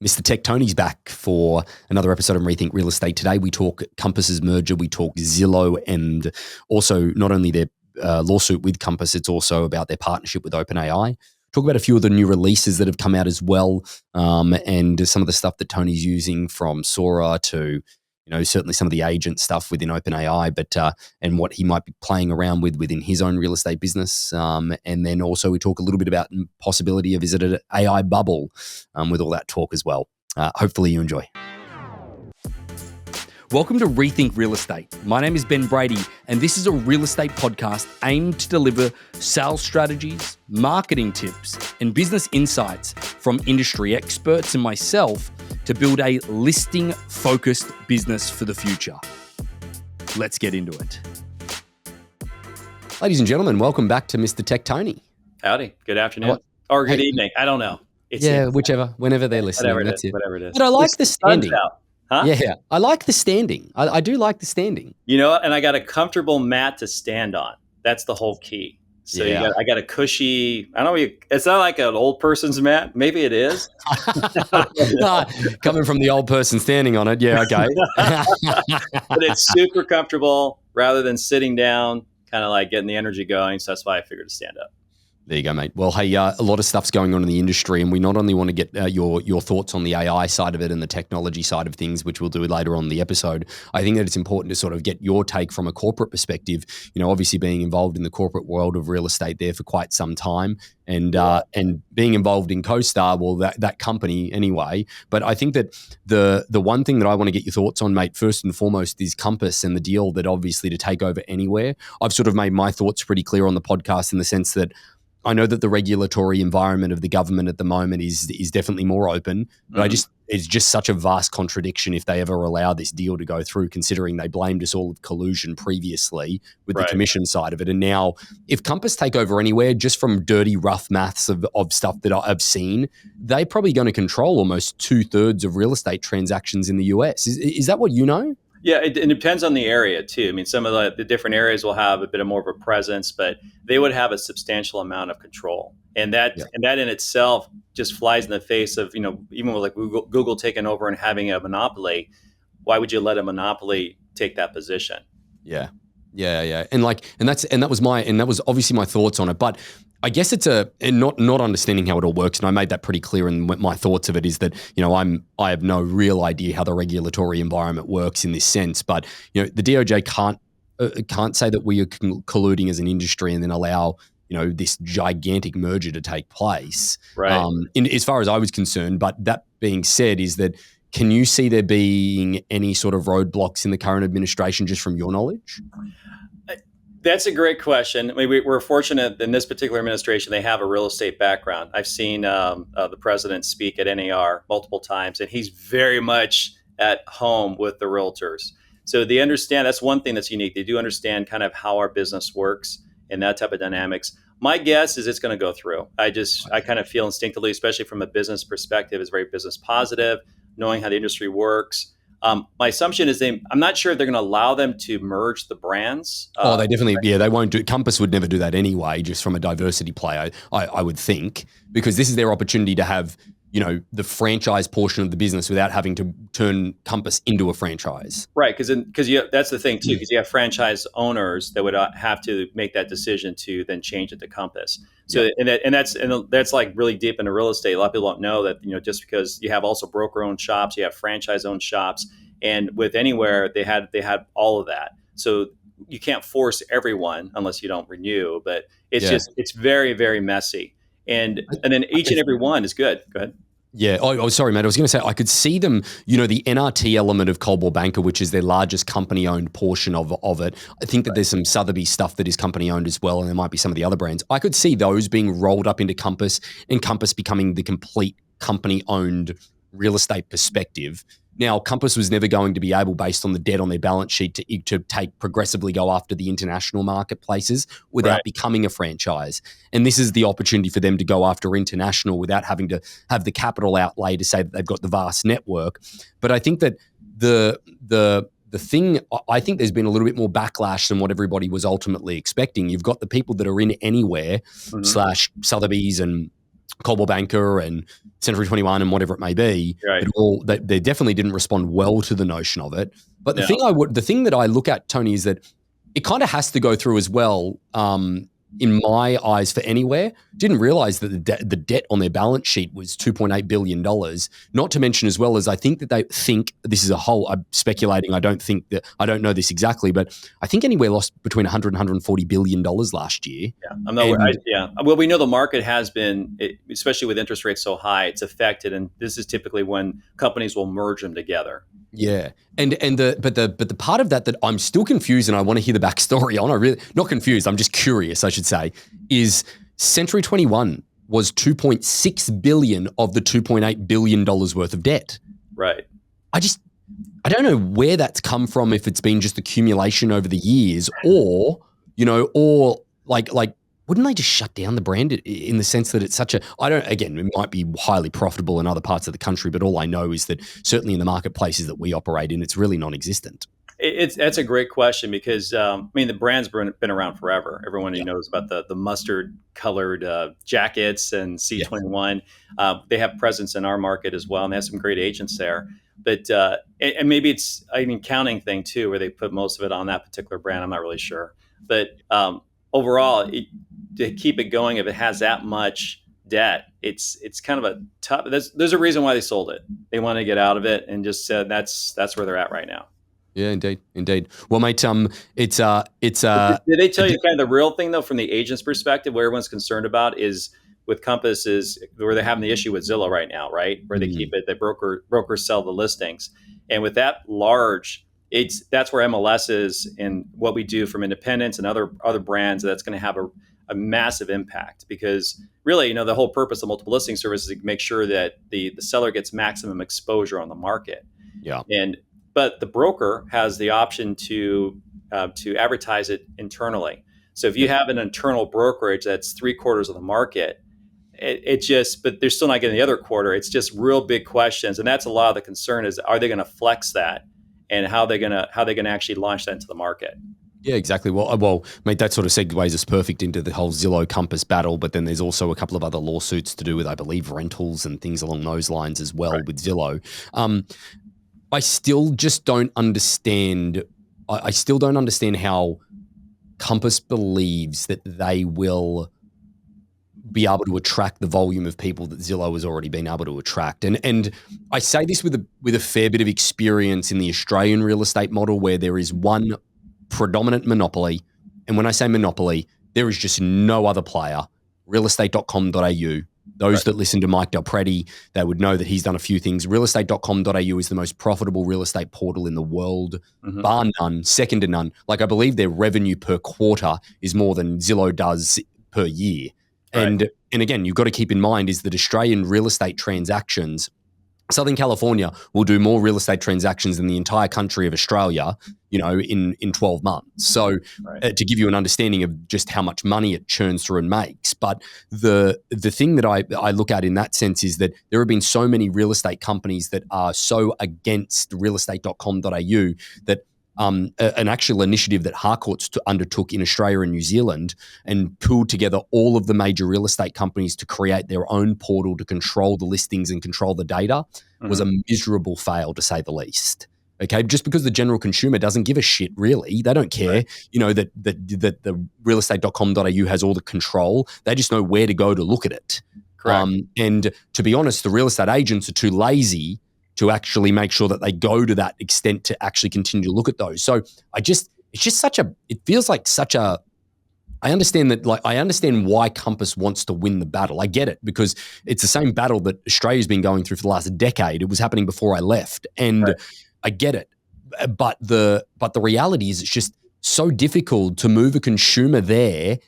Mr. Tech Tony's back for another episode of Rethink Real Estate. Today we talk Compass's merger, we talk Zillow, and also not only their lawsuit with Compass, it's also about their partnership with OpenAI. Talk about a few of the new releases that have come out as well, and some of the stuff that Tony's using, from Sora to certainly some of the agent stuff within OpenAI, but and what he might be playing around with within his own real estate business. And then also we talk a little bit about the possibility of, is it an AI bubble, with all that talk as well. Hopefully you enjoy. Welcome to Rethink Real Estate. My name is Ben Brady, and this is a real estate podcast aimed to deliver sales strategies, marketing tips, and business insights from industry experts and myself to build a listing-focused business for the future. Let's get into it. Ladies and gentlemen, welcome back to Mr. Tech Tony. Howdy. Good afternoon. Or good evening. I don't know. Whichever, whenever they're listening. Whatever it is. But I like the standing. Huh? Yeah, I like the standing. I do like the standing. And I got a comfortable mat to stand on. That's the whole key. So I got a cushy, I don't know, it's not like an old person's mat. Maybe it is. Coming from the old person standing on it. Yeah, okay. But it's super comfortable rather than sitting down, kind of like getting the energy going. So that's why I figured to stand up. There you go, mate. Well, hey, a lot of stuff's going on in the industry, and we not only want to get your thoughts on the AI side of it and the technology side of things, which we'll do later on in the episode. I think that it's important to sort of get your take from a corporate perspective. Obviously being involved in the corporate world of real estate there for quite some time, and being involved in CoStar, well, that company anyway. But I think that the one thing that I want to get your thoughts on, mate, first and foremost, is Compass and the deal that obviously to take over Anywhere. I've sort of made my thoughts pretty clear on the podcast in the sense that I know that the regulatory environment of the government at the moment is definitely more open, but it's just such a vast contradiction if they ever allow this deal to go through, considering they blamed us all of collusion previously with the commission side of it. And now if Compass take over Anywhere, just from dirty, rough maths of stuff that I've seen, they're probably going to control almost 2/3 of real estate transactions in the US. Is that what you know? Yeah, it depends on the area too. I mean, some of the different areas will have a bit of more of a presence, but they would have a substantial amount of control, and that in itself just flies in the face of even with like Google taking over and having a monopoly. Why would you let a monopoly take that position? Yeah, and that was obviously my thoughts on it, but I guess it's not understanding how it all works, and I made that pretty clear. And my thoughts of it is that I have no real idea how the regulatory environment works in this sense. But the DOJ can't say that we are colluding as an industry and then allow this gigantic merger to take place. Right. As far as I was concerned. But that being said, is that can you see there being any sort of roadblocks in the current administration, just from your knowledge? That's a great question. I mean, we're fortunate in this particular administration, they have a real estate background. I've seen the president speak at NAR multiple times, and he's very much at home with the realtors. So they understand, that's one thing that's unique. They do understand kind of how our business works and that type of dynamics. My guess is it's going to go through. I kind of feel instinctively, especially from a business perspective, is very business positive, knowing how the industry works. My assumption is I'm not sure if they're going to allow them to merge the brands. They definitely, they won't do. Compass would never do that anyway, just from a diversity play, I would think, because this is their opportunity to have, the franchise portion of the business without having to turn Compass into a franchise. Right, because that's the thing too, because you have franchise owners that would have to make that decision to then change it to Compass. So that's like really deep into real estate. A lot of people don't know that just because you have also broker-owned shops, you have franchise-owned shops, and with Anywhere they had all of that. So you can't force everyone unless you don't renew, but it's very, very messy. And then each and every one is good. Go ahead. Yeah. Oh, sorry, mate. I was going to say, I could see them, the NRT element of Coldwell Banker, which is their largest company-owned portion of it. I think that there's some Sotheby's stuff that is company-owned as well, and there might be some of the other brands. I could see those being rolled up into Compass, and Compass becoming the complete company-owned real estate perspective. Now, Compass was never going to be able, based on the debt on their balance sheet, to progressively go after the international marketplaces without becoming a franchise. And this is the opportunity for them to go after international without having to have the capital outlay to say that they've got the vast network. But I think that the thing, I think there's been a little bit more backlash than what everybody was ultimately expecting. You've got the people that are in Anywhere / Sotheby's and Coldwell Banker and Century 21 and whatever it may be, Right. they definitely didn't respond well to the notion of it. But No. the thing that I look at, Tony, is that it kind of has to go through as well. In my eyes, for Anywhere, didn't realize that the debt on their balance sheet was $2.8 billion. Not to mention, as well, as I think that they think this is a whole. I'm speculating. I don't know this exactly, but I think Anywhere lost between 100 and 140 billion dollars last year. Yeah, I'm not. Well, we know the market has been, especially with interest rates so high, it's affected, and this is typically when companies will merge them together. Yeah, but the part of that I'm still confused, and I want to hear the backstory on. I really not confused. I'm just curious, I should say. Is Century 21 was 2.6 billion of the 2.8 billion dollars worth of debt? Right. I don't know where that's come from. If it's been just accumulation over the years, or like wouldn't they just shut down the brand in the sense that it's such a, I don't, again, it might be highly profitable in other parts of the country, but all I know is that certainly in the marketplaces that we operate in, it's really non-existent. That's a great question because, the brand's been around forever. Everyone knows about the mustard colored jackets and C21. They have presence in our market as well, and they have some great agents there. But and maybe it's an accounting thing too, where they put most of it on that particular brand. I'm not really sure. But overall, to keep it going, if it has that much debt, it's kind of a tough. There's a reason why they sold it. They want to get out of it, and just said that's where they're at right now. Yeah, indeed. Well, mate, it's Did they tell you kind of the real thing though, from the agent's perspective, what everyone's concerned about is with Compass is where they're having the issue with Zillow right now, right? Where they keep it, the brokers sell the listings, and with that large, that's where MLS is and what we do from independents and other brands. That's going to have a massive impact because really, the whole purpose of multiple listing services is to make sure that the seller gets maximum exposure on the market. Yeah. But the broker has the option to advertise it internally. So if you have an internal brokerage that's 3/4 of the market, but they're still not getting the other quarter. It's just real big questions, and that's a lot of the concern is, are they going to flex that, and how they going to actually launch that into the market? Yeah, exactly. Well, mate, that sort of segues us perfect into the whole Zillow Compass battle. But then there's also a couple of other lawsuits to do with, I believe, rentals and things along those lines as well with Zillow. I still just don't understand. I still don't understand how Compass believes that they will be able to attract the volume of people that Zillow has already been able to attract. And I say this with a fair bit of experience in the Australian real estate model, where there is one predominant monopoly. And when I say monopoly, there is just no other player. Realestate.com.au. Those that listen to Mike Del Preti, they would know that he's done a few things. Realestate.com.au is the most profitable real estate portal in the world, bar none, second to none. Like, I believe their revenue per quarter is more than Zillow does per year. Right. And again, you've got to keep in mind is that Australian real estate transactions, Southern California will do more real estate transactions than the entire country of Australia, in 12 months. So to give you an understanding of just how much money it churns through and makes. But the thing that I look at in that sense is that there have been so many real estate companies that are so against realestate.com.au that an actual initiative that Harcourts undertook in Australia and New Zealand and pulled together all of the major real estate companies to create their own portal to control the listings and control the data was a miserable fail, to say the least. Okay, just because the general consumer doesn't give a shit, really. They don't care, that the realestate.com.au has all the control. They just know where to go to look at it. Correct. And to be honest, the real estate agents are too lazy to actually make sure that they go to that extent to actually continue to look at those. So it feels like such a, I understand why Compass wants to win the battle. I get it, because it's the same battle that Australia's been going through for the last decade. It was happening before I left, and I get it. But the reality is, it's just so difficult to move a consumer there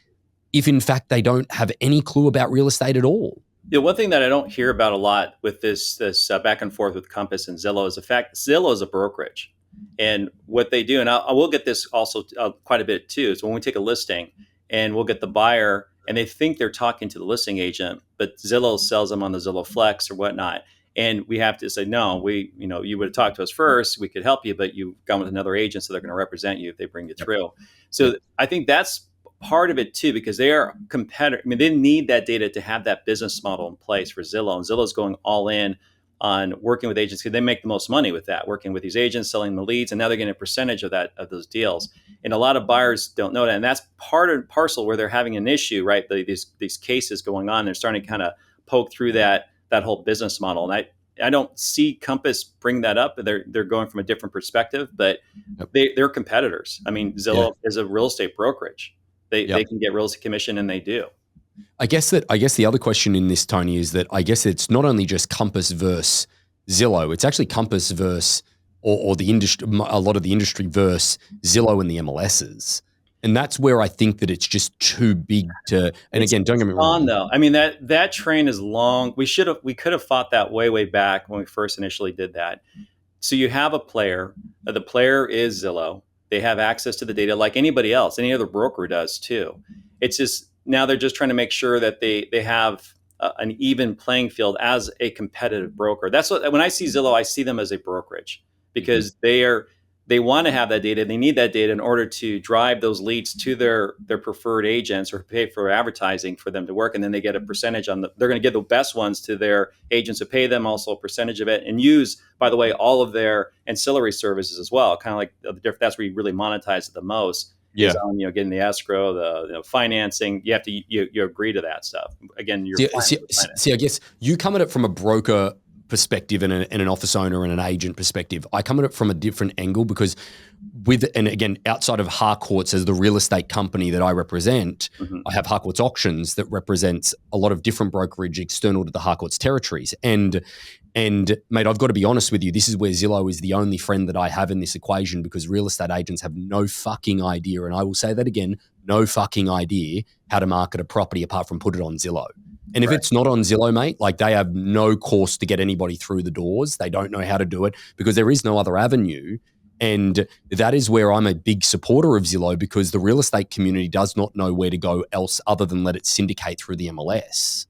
if in fact they don't have any clue about real estate at all. Yeah, one thing that I don't hear about a lot with this back and forth with Compass and Zillow is the fact Zillow is a brokerage, and what they do, and I will get this also quite a bit too, is when we take a listing and we'll get the buyer and they think they're talking to the listing agent, but Zillow sells them on the Zillow Flex or whatnot. And we have to say, no, you would have talked to us first. We could help you, but you've gone with another agent, so they're going to represent you if they bring you through. So I think that's part of it too, because they are competitor. I mean, they need that data to have that business model in place for Zillow, and Zillow's going all in on working with agents because they make the most money with that, working with these agents, selling the leads, and now they're getting a percentage of that, of those deals. And a lot of buyers don't know that, and that's part and parcel where they're having an issue, right? These cases going on, they're starting to kind of poke through that whole business model, and I don't see Compass bring that up. They're going from a different perspective, but they're competitors. I mean, Zillow is a real estate brokerage. They can get real estate commission, and they do. I guess the other question in this, Tony, is that I guess it's not only just Compass versus Zillow, it's actually Compass versus or the industry, a lot of the industry versus Zillow and the MLSs. And that's where I think that it's just too big to, and again, don't get me wrong. Though. I mean, that train is long. We could have fought that way back when we first initially did that. So you have a player, the player is Zillow. They have access to the data like anybody else, any other broker does too. It's just, now they're just trying to make sure that they have an even playing field as a competitive broker. That's what, when I see Zillow, I see them as a brokerage because they want to have that data. They need that data in order to drive those leads to their preferred agents or pay for advertising for them to work. And then they get a percentage on they're going to give the best ones to their agents who pay them also a percentage of it, and use, by the way, all of their ancillary services as well. Kind of like that's where you really monetize it the most. Yeah. Is on, getting the escrow, the financing. You have to, you agree to that stuff. Again, see, I guess you come at it from a broker perspective and an office owner and an agent perspective. I come at it from a different angle because and again, outside of Harcourts as the real estate company that I represent, I have Harcourts Auctions that represents a lot of different brokerage external to the Harcourts territories. And mate, I've got to be honest with you, this is where Zillow is the only friend that I have in this equation because real estate agents have no fucking idea, and I will say that again, no fucking idea how to market a property apart from put it on Zillow. And if it's not on Zillow, mate, like they have no course to get anybody through the doors. They don't know how to do it because there is no other avenue. And that is where I'm a big supporter of Zillow because the real estate community does not know where to go else other than let it syndicate through the MLS.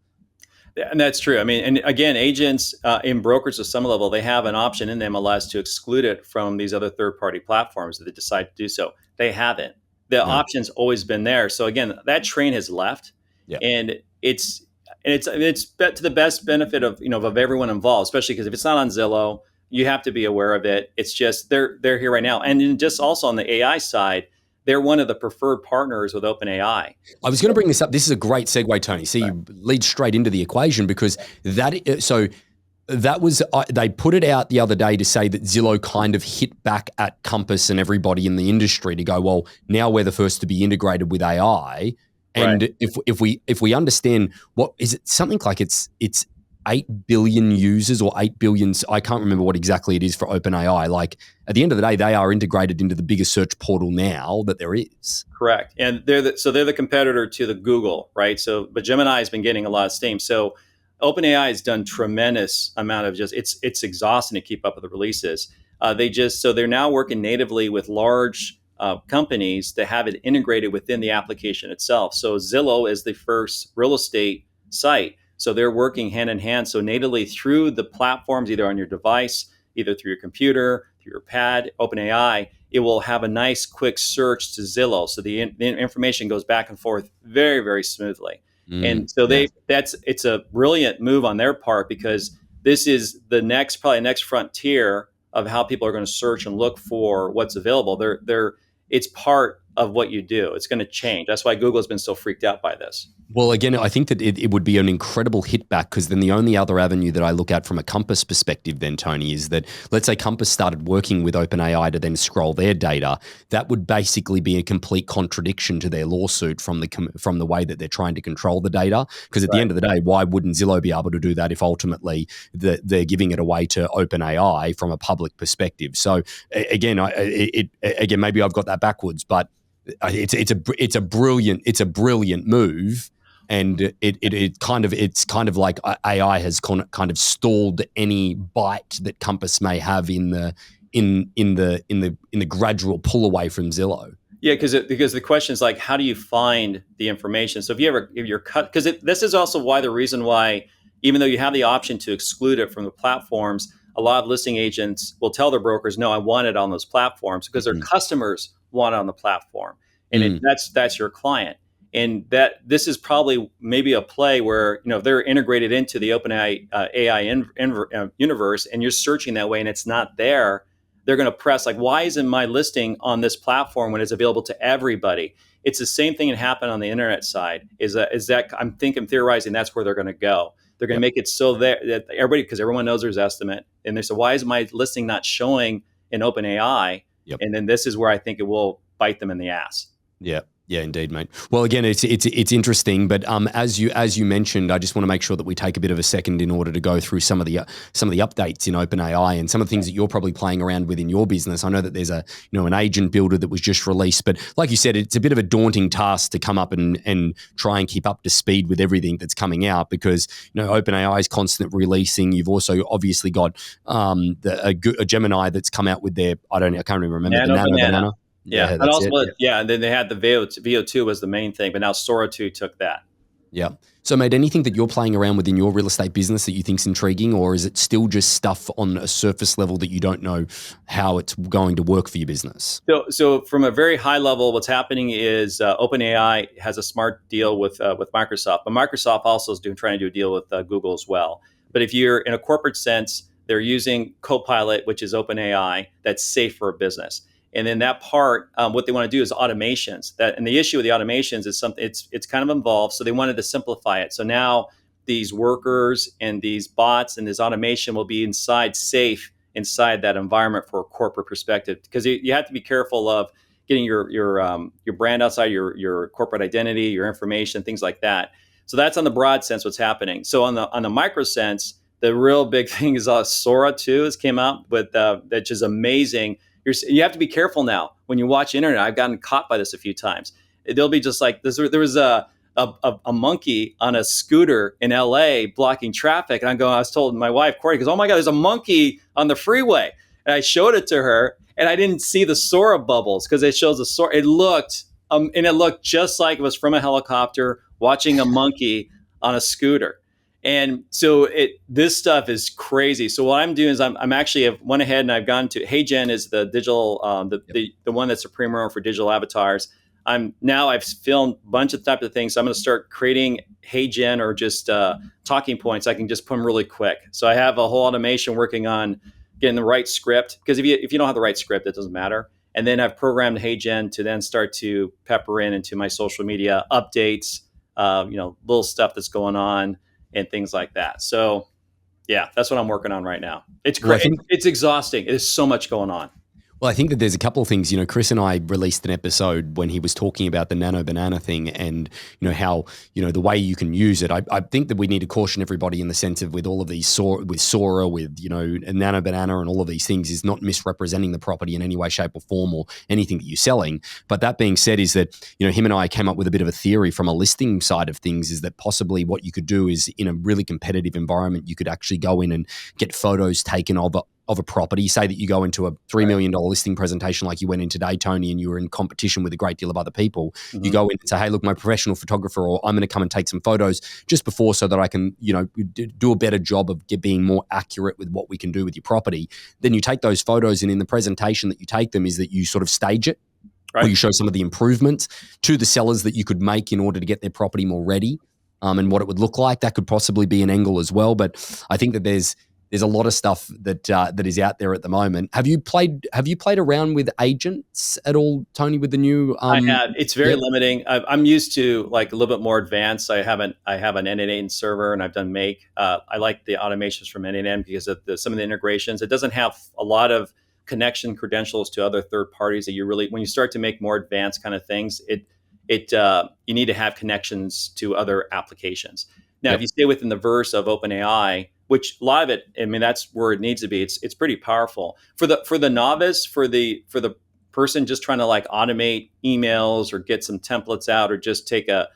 And that's true. I mean, and again, agents in brokers at some level, they have an option in the MLS to exclude it from these other third-party platforms that they decide to do so. They haven't. The option's always been there. So again, that train has left, and it's to the best benefit of of everyone involved, especially because if it's not on Zillow, you have to be aware of it. It's just they're here right now, and then just also on the AI side, they're one of the preferred partners with OpenAI. I was going to bring this up. This is a great segue, Tony. See, you lead straight into the equation because that was they put it out the other day to say that Zillow kind of hit back at Compass and everybody in the industry to go, well, now we're the first to be integrated with AI. And if we understand what is it, something like it's 8 billion users or 8 billion, I can't remember what exactly it is for OpenAI. Like at the end of the day, they are integrated into the biggest search portal now that there is. Correct. And they're the competitor to the Google, right? So, but Gemini has been getting a lot of steam. So OpenAI has done tremendous amount of it's exhausting to keep up with the releases. They're now working natively with large companies to have it integrated within the application itself. So Zillow is the first real estate site. So they're working hand in hand. So natively through the platforms, either on your device, either through your computer, through your pad, OpenAI, it will have a nice quick search to Zillow. So the information goes back and forth very, very smoothly. And so it's a brilliant move on their part because this is the next frontier of how people are going to search and look for what's available. It's part of what you do. It's going to change. That's why Google has been so freaked out by this. Well, again, I think that it would be an incredible hit back because then the only other avenue that I look at from a Compass perspective then, Tony, is that let's say Compass started working with OpenAI to then scroll their data. That would basically be a complete contradiction to their lawsuit from the way that they're trying to control the data. Because at the end of the day, why wouldn't Zillow be able to do that if ultimately they're giving it away to OpenAI from a public perspective? So again, maybe I've got that backwards, but it's a brilliant move. And it's kind of like AI has kind of stalled any bite that Compass may have in the gradual pull away from Zillow. Yeah, because the question is like, how do you find the information? So if you're cut, because this is also the reason why, even though you have the option to exclude it from the platforms, a lot of listing agents will tell their brokers, no, I want it on those platforms because their customers want it on the platform, and that's your client. And that this is probably maybe a play where, if they're integrated into the OpenAI universe, and you're searching that way and it's not there, they're going to press like, why isn't my listing on this platform when it's available to everybody? It's the same thing that happened on the internet side. Is that I'm theorizing that's where they're going to go. They're going to make it so that everybody, because everyone knows there's estimate, and they say, why is my listing not showing in OpenAI? Yep. And then this is where I think it will bite them in the ass. Yeah. Yeah, indeed, mate. Well, again, it's interesting, but as you mentioned, I just want to make sure that we take a bit of a second in order to go through some of the updates in OpenAI and some of the things that you're probably playing around with in your business. I know that there's an agent builder that was just released, but like you said, it's a bit of a daunting task to come up and try and keep up to speed with everything that's coming out because OpenAI is constant releasing. You've also obviously got a Gemini that's come out with their I can't even remember the Nano Banana. Yeah, and also, and then they had the VO2 was the main thing, but now Sora 2 took that. Yeah. So, mate, anything that you're playing around with in your real estate business that you think's intriguing, or is it still just stuff on a surface level that you don't know how it's going to work for your business? So from a very high level, what's happening is OpenAI has a smart deal with Microsoft, but Microsoft also is trying to do a deal with Google as well. But if you're in a corporate sense, they're using Copilot, which is OpenAI, that's safe for a business. And then that part, what they want to do is automations. And the issue with the automations is something it's kind of involved. So they wanted to simplify it. So now these workers and these bots and this automation will be safe inside that environment for a corporate perspective. Because you have to be careful of getting your brand outside your corporate identity, your information, things like that. So that's on the broad sense what's happening. So on the micro sense, the real big thing is Sora 2 has came out with which is amazing. You have to be careful now when you watch internet. I've gotten caught by this a few times. They'll be just like this. There was a monkey on a scooter in LA blocking traffic. And I was told my wife, Corey, goes, oh my God, there's a monkey on the freeway. And I showed it to her and I didn't see the Sora bubbles because it shows the Sora. It looked just like it was from a helicopter watching a monkey on a scooter. And so this stuff is crazy. So what I'm doing is I'm actually have went ahead and I've gone to HeyGen is the digital the one that's a premier for digital avatars. I've filmed a bunch of types of things. So I'm going to start creating HeyGen or just talking points. I can just put them really quick. So I have a whole automation working on getting the right script because if you don't have the right script, it doesn't matter. And then I've programmed HeyGen to then start to pepper into my social media updates, little stuff that's going on. And things like that. So, yeah, that's what I'm working on right now. It's great. It's exhausting. There's so much going on. Well, I think that there's a couple of things. Chris and I released an episode when he was talking about the Nano Banana thing and, how, the way you can use it. I think that we need to caution everybody in the sense of with all of these with Sora, with, a Nano Banana and all of these things is not misrepresenting the property in any way, shape or form or anything that you're selling. But that being said is that, him and I came up with a bit of a theory from a listing side of things is that possibly what you could do is in a really competitive environment, you could actually go in and get photos taken of a property. Say that you go into a $3 million listing presentation like you went in today, Tony, and you were in competition with a great deal of other people. Mm-hmm. You go in and say, hey, look, my professional photographer, or I'm going to come and take some photos just before so that I can, do a better job of being more accurate with what we can do with your property. Then you take those photos and in the presentation that you take them is that you sort of stage it. Right. Or you show some of the improvements to the sellers that you could make in order to get their property more ready and what it would look like. That could possibly be an angle as well. But I think that there's a lot of stuff that is out there at the moment. Have you played around with agents at all, Tony? With the new, I have. It's very limiting. I'm used to like a little bit more advanced. I have an N8N server, and I've done Make. I like the automations from N8N because of some of the integrations. It doesn't have a lot of connection credentials to other third parties that you really. When you start to make more advanced kind of things, you need to have connections to other applications. Now, if you stay within the verse of OpenAI, which a lot of it, that's where it needs to be. It's pretty powerful for the novice, for the person just trying to like automate emails or get some templates out or just take a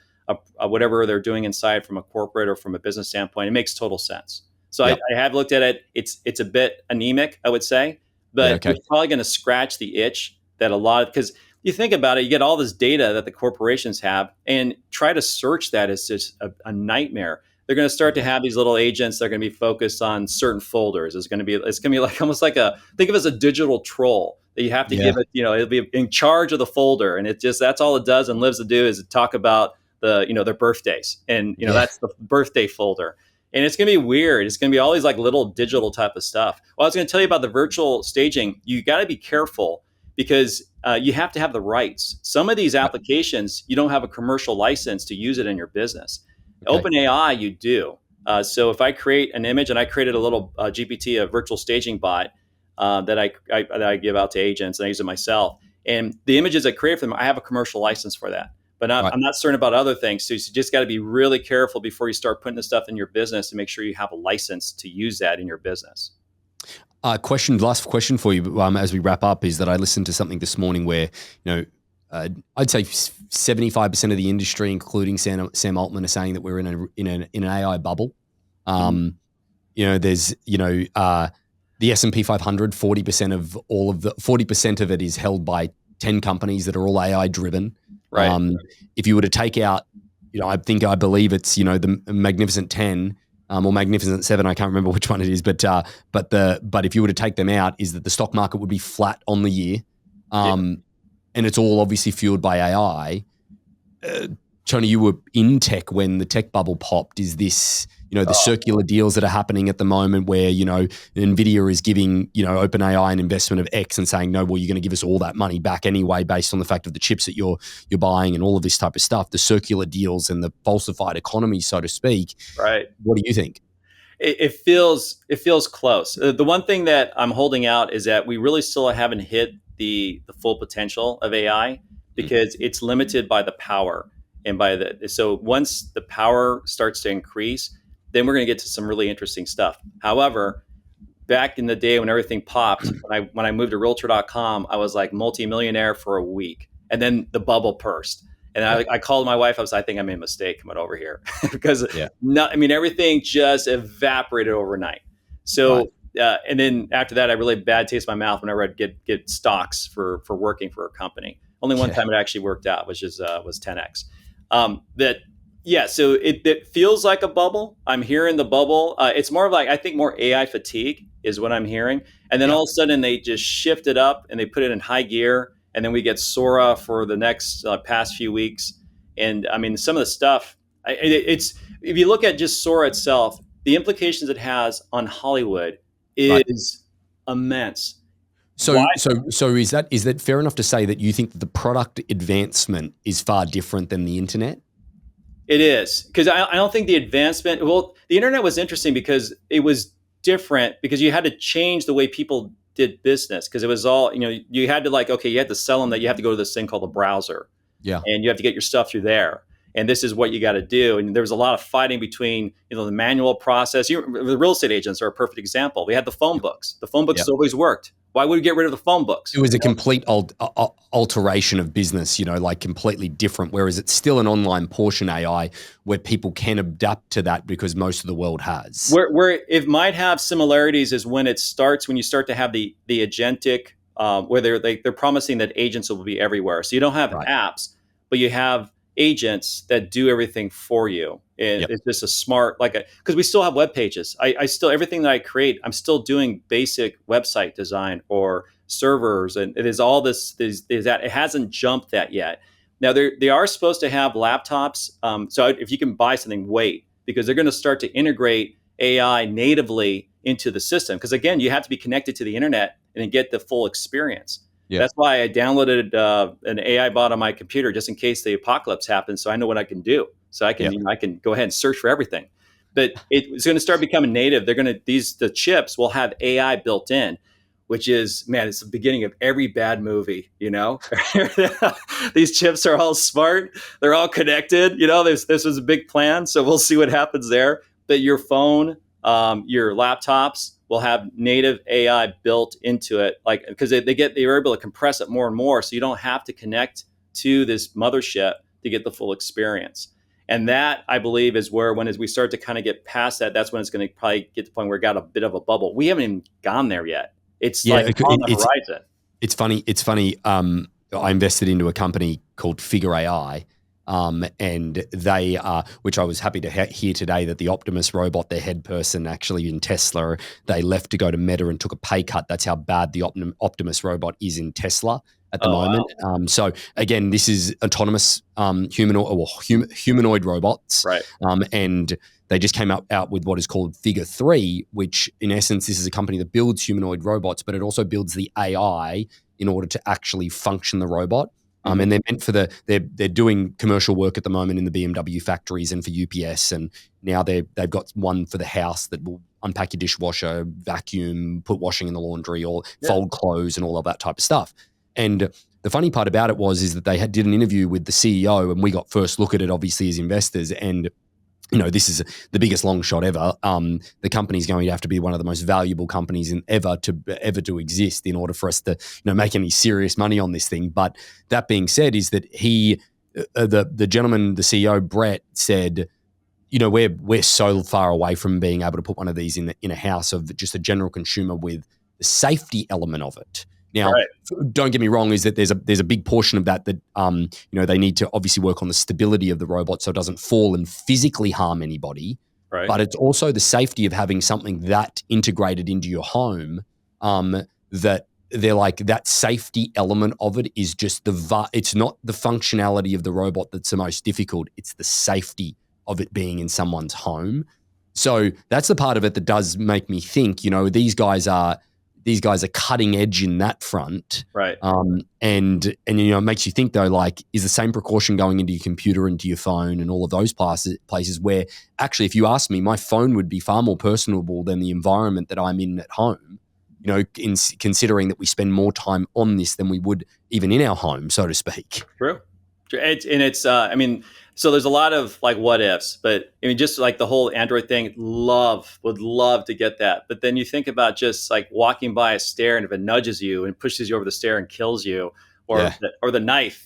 whatever they're doing inside from a corporate or from a business standpoint. It makes total sense. So I have looked at it. It's a bit anemic, I would say, but it's probably going to scratch the itch that because you think about it, you get all this data that the corporations have, and try to search that is just a nightmare. They're going to start to have these little agents that are going to be focused on certain folders. It's going to be like almost like think of it as a digital troll that you have to give it. It'll be in charge of the folder, and that's all it does and lives to do is talk about their birthdays, and Yeah. that's the birthday folder. And it's going to be weird. It's going to be all these like little digital type of stuff. Well, I was going to tell you about the virtual staging. You got to be careful because you have to have the rights. Some of these applications, you don't have a commercial license to use it in your business. Okay. OpenAI, you do. So if I create an image, and I created a little GPT, a virtual staging bot that I give out to agents, and I use it myself. And the images I create for them, I have a commercial license for that. But Right. I'm not certain about other things. So you just got to be really careful before you start putting this stuff in your business to make sure you have a license to use that in your business. Last question for you as we wrap up is that I listened to something this morning where, I'd say 75% of the industry, including Sam Altman, are saying that we're in an AI bubble. There's the S&P 500, 40% of it is held by 10 companies that are all AI driven. Right. If you were to take out, I believe it's, the Magnificent 10 or Magnificent 7, I can't remember which one it is, but if you were to take them out, is that the stock market would be flat on the year. And it's all obviously fueled by AI. Tony, you were in tech when the tech bubble popped. Is this, the circular deals that are happening at the moment where, NVIDIA is giving, OpenAI an investment of X and saying, no, well, you're going to give us all that money back anyway based on the fact of the chips that you're buying and all of this type of stuff, the circular deals and the falsified economy, so to speak. Right. What do you think? It feels close. The one thing that I'm holding out is that we really still haven't hit the full potential of AI because it's limited by the power and so once the power starts to increase, then we're going to get to some really interesting stuff. However, back in the day when everything popped, when I moved to realtor.com, I was like multimillionaire for a week, and then the bubble burst. And I called my wife. I think I made a mistake coming over here because everything just evaporated overnight. So, and then after that, I really had bad taste in my mouth whenever I'd get stocks for working for a company. Only one time it actually worked out, which was 10x. So it feels like a bubble. I'm hearing the bubble. It's more of like, I think more AI fatigue is what I'm hearing. And then all of a sudden they just shift it up and they put it in high gear. And then we get Sora for the next past few weeks. And I mean, some of the stuff, it's if you look at just Sora itself, the implications it has on Hollywood is immense. So is that fair enough to say that you think that the product advancement is far different than the internet? It is, because I don't think the advancement, the internet was interesting because it was different because you had to change the way people did business because it was all, you had to you had to sell them that you have to go to this thing called the browser. Yeah. And you have to get your stuff through there. And this is what you got to do. And there was a lot of fighting between, the manual process. The real estate agents are a perfect example. We had the phone books. The phone books always worked. Why would we get rid of the phone books? It was a complete alteration of business, completely different. Whereas it's still an online portion AI where people can adapt to that because most of the world has. Where it might have similarities is when you start to have the agentic, where they're promising that agents will be everywhere. So you don't have apps, but you have agents that do everything for you. And it's just a smart, because we still have web pages. I still, everything that I create, I'm still doing basic website design or servers. And it is all this, is that it hasn't jumped that yet. Now they are supposed to have laptops. So if you can buy something, wait, because they're going to start to integrate AI natively into the system. Because again, you have to be connected to the internet and get the full experience. Yeah. That's why I downloaded an AI bot on my computer just in case the apocalypse happens, so I know what I can do. So I can I can go ahead and search for everything. But it's going to start becoming native. The chips will have AI built in, which is, man, it's the beginning of every bad movie. These chips are all smart. They're all connected. This was a big plan. So we'll see what happens there. But your phone, your laptops will have native AI built into it, because they're able to compress it more and more, so you don't have to connect to this mothership to get the full experience. And that, I believe, is where as we start to kind of get past that, that's when it's going to probably get to the point where it got a bit of a bubble. We haven't even gone there yet. It's on the horizon. It's funny. I invested into a company called Figure AI. And they which I was happy to hear today that the Optimus robot, their head person actually in Tesla, they left to go to Meta and took a pay cut. That's how bad the Optimus robot is in Tesla. at the Oh, moment. wow. So again, this is autonomous humanoid robots, Right. and they just came out with what is called Figure 3, which in essence, this is a company that builds humanoid robots, but it also builds the AI in order to actually function the robot. Mhm. And they're meant for they're doing commercial work at the moment in the BMW factories and for UPS, and now they've got one for the house that will unpack your dishwasher, vacuum, put washing in the laundry, or Yeah. fold clothes and all of that type of stuff. And the funny part about it is that they did an interview with the CEO, and we got first look at it obviously as investors. And this is the biggest long shot ever. The company's going to have to be one of the most valuable companies ever to exist in order for us to make any serious money on this thing. But that being said, is that the gentleman, the CEO Brett, said, we're so far away from being able to put one of these in a house of just a general consumer with the safety element of it. Now, Right. don't get me wrong, is that there's a big portion of that they need to obviously work on the stability of the robot so it doesn't fall and physically harm anybody. Right. But it's also the safety of having something that integrated into your home, that they're like, that safety element of it is just it's not the functionality of the robot that's the most difficult. It's the safety of it being in someone's home. So that's the part of it that does make me think, these guys are cutting edge in that front. Right. And it makes you think though, like, is the same precaution going into your computer, into your phone and all of those places where actually, if you ask me, my phone would be far more personable than the environment that I'm in at home, in considering that we spend more time on this than we would even in our home, so to speak. True. So there's a lot of like what ifs, but just like the whole Android thing, would love to get that. But then you think about just like walking by a stair, and if it nudges you and pushes you over the stair and kills you, or the knife,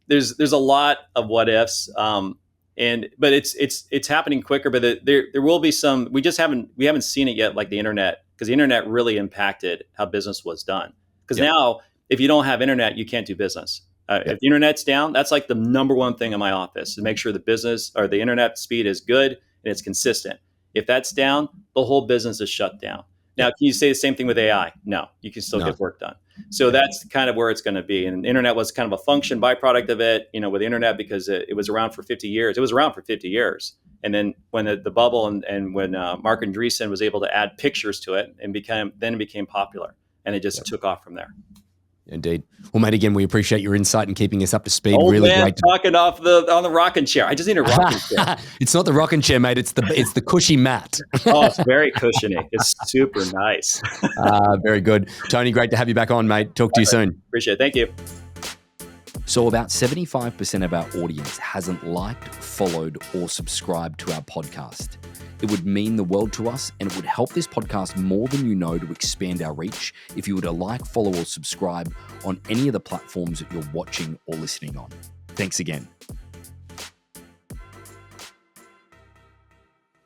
there's a lot of what ifs. But it's happening quicker, but there will be some, we haven't seen it yet, like the internet, because the internet really impacted how business was done. Because now, if you don't have internet, you can't do business. If the internet's down, that's like the number one thing in my office, to make sure the business or the internet speed is good and it's consistent. If that's down, the whole business is shut down. Now, can you say the same thing with AI? No, you can still get work done. So that's kind of where it's going to be. And the internet was kind of a function byproduct of it, with the internet, because it was around for 50 years. It was around for 50 years. And then when the bubble and when Mark Andreessen was able to add pictures to it, and it became popular, and it just took off from there. Indeed. Well, mate, again, we appreciate your insight and keeping us up to speed. Old really man great. Talking off on the rocking chair. I just need a rocking chair. It's not the rocking chair, mate. It's the cushy mat. Oh, it's very cushiony. It's super nice. Very good. Tony, great to have you back on, mate. Talk to you soon. Appreciate it. Thank you. So about 75% of our audience hasn't liked, followed, or subscribed to our podcast. It would mean the world to us, and it would help this podcast more than you know to expand our reach if you were to like, follow, or subscribe on any of the platforms that you're watching or listening on. Thanks again.